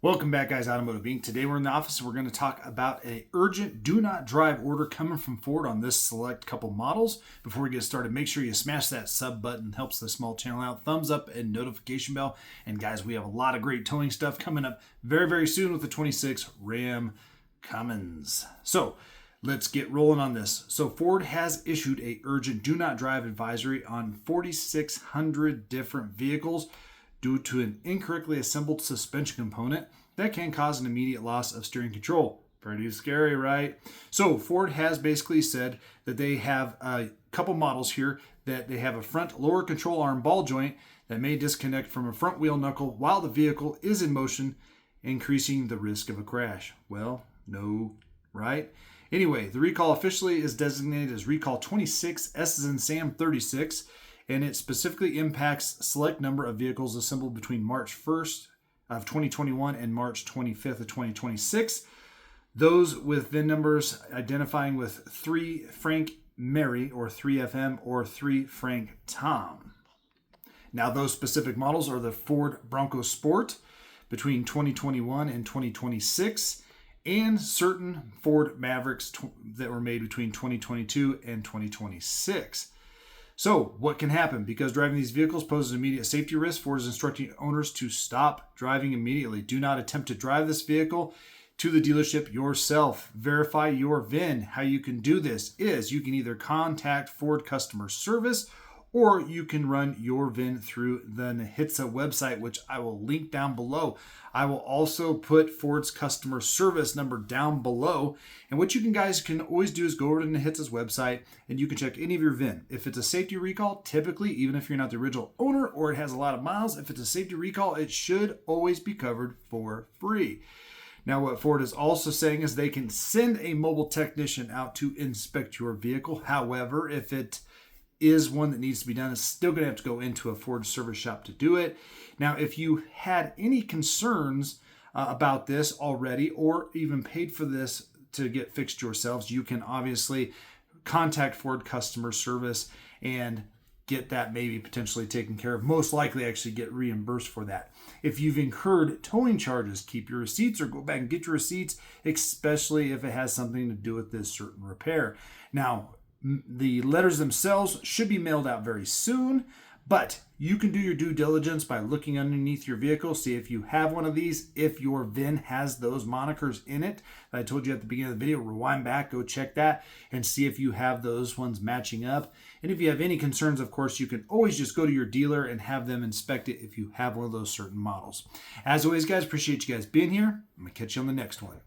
Welcome back, guys. Automotive Inc. Today we're in the office and we're going to talk about an urgent do not drive order coming from Ford on this select couple models. Before we get started, make sure you smash that sub button. Helps the small channel out. Thumbs up and notification bell. And guys, we have a lot of great towing stuff coming up very soon with the 26 Ram Cummins. So let's get rolling on this. So Ford has issued a urgent do not drive advisory on 4,600 different vehicles due to an incorrectly assembled suspension component that can cause an immediate loss of steering control. Pretty scary, right? So Ford has basically said that they have a couple models here that they have a front lower control arm ball joint that may disconnect from a front wheel knuckle while the vehicle is in motion, increasing the risk of a crash. Well, no, right? Anyway, the recall officially is designated as Recall 26 S as in Sam 36, and it specifically impacts select number of vehicles assembled between March 1st of 2021 and March 25th of 2026. Those with VIN numbers identifying with 3 Frank Mary or 3FM or 3 Frank Tom. Now those specific models are the Ford Bronco Sport between 2021 and 2026 and certain Ford Mavericks that were made between 2022 and 2026. So what can happen? Because driving these vehicles poses an immediate safety risk, Ford is instructing owners to stop driving immediately. Do not attempt to drive this vehicle to the dealership yourself. Verify your VIN. How you can do this is you can either contact Ford customer service or you can run your VIN through the NHTSA website, which I will link down below. I will also put Ford's customer service number down below. And what you guys can always do is go over to NHTSA's website and you can check any of your VIN. If it's a safety recall, typically, even if you're not the original owner or it has a lot of miles, if it's a safety recall, it should always be covered for free. Now, what Ford is also saying is they can send a mobile technician out to inspect your vehicle. However, if it is one that needs to be done, it's still going to have to go into a Ford service shop to do it. Now, if you had any concerns about this already or even paid for this to get fixed yourselves, you can obviously contact Ford customer service and get that maybe potentially taken care of. Most likely actually get reimbursed for that. If you've incurred towing charges, keep your receipts or go back and get your receipts, especially if it has something to do with this certain repair. Now, the letters themselves should be mailed out very soon, but you can do your due diligence by looking underneath your vehicle, see if you have one of these, if your VIN has those monikers in it that I told you at the beginning of the video. Rewind back, go check that, and see if you have those ones matching up. And if you have any concerns, of course, you can always just go to your dealer and have them inspect it if you have one of those certain models. As always, guys, appreciate you guys being here. I'm going to catch you on the next one.